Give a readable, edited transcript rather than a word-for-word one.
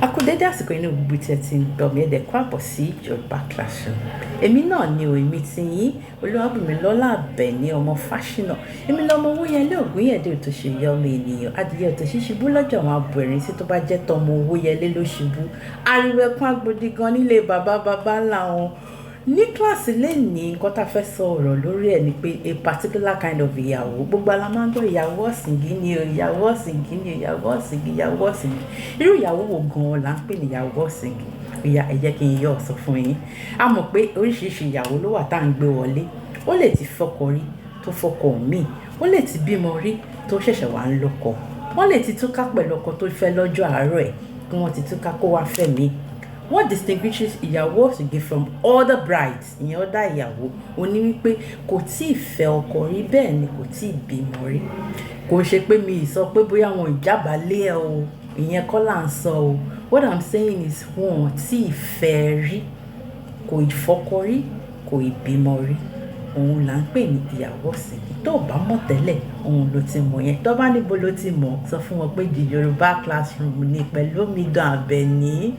A kú dédé àsìkò inú gbogbo tí ẹ ti ń gbọ́ mi ẹ̀dẹ̀ kó àbọ̀ sí Yorùbá Classroom. Èmi náà ni èmi ti yín Olúwabùnmilọ́lá Àbẹ̀ní ọmọ Fáṣínà. Èmi lọmọ owó yẹn lé Ògúnyẹ̀dé tó ṣe yọ ọmọ ènìyàn. Adìyẹ tó ṣe ṣubú lọ́jọ́ àwọn abẹ̀rín tí tó bá jẹ́ tọmọ owó yẹn lé ló ṣubú. Ariwo ẹkún agbodi gan nílé bàbá ńlá wọn. Ní kíláàsì lẹ́nìí nǹkan tá a fẹ́ sọ ọ̀rọ̀ lórí ẹ̀ ni pé a particular kind of ìyàwó. Gbogbo ala máa ń gbọ́ ìyàwó ọ̀sìngín ni o, ìyàwó ọ̀sìngín ni o, ìyàwó ọ̀sìngín, ìyàwó ọ̀sìngín. Irú ìyàwó wo gan-an là ń pè ní ìyàwó ọ̀sìngín? Ìyá ẹ jẹ́ kí n yọ ọ̀sọ̀ fún yín. A mọ̀ pé oríṣiríṣi ìyàwó ló wà tá à ń gbé wọlé. Ó lè ti fọkọ rí tó fọkọ míì. Ó lè ti bímọ rí tó ṣẹ̀ṣẹ̀ wá ń lọ́kọ. Wọ́n lè ti túká pẹ̀lú ọkọ tó fẹ́ lọ́jọ́ àárọ̀ ẹ̀ kí wọ́n ti túká kó wá fẹ́ mi. What distinguishes ìyàwó ọ̀sìngín from other brides, ìyẹn ọ̀dà ìyàwó, ó ní wípé kò tí ì fẹ́ ọkọ rí bẹ́ẹ̀ ni kò tí ì bímọ rí. Kò ṣe pé mi ì sọ pé bóyá wọn ìjábálé ẹ o, ìyẹn kọ́ là ń sọ o. What I'm saying is wọn ò tí ì fẹ́ rí, kò ì fọkọ rí, kò ì bímọ rí. Òun là ń pè ní ìyàwó ọ̀sìngín. Tó o bá mọ̀ tẹ́lẹ̀, òun ló ti mọ̀ yẹn. Tó bá níbo ló ti mọ̀, sọ fún wọn pé the Yoruba Classroom ni pẹ̀lú Omidan Àbẹ̀ní.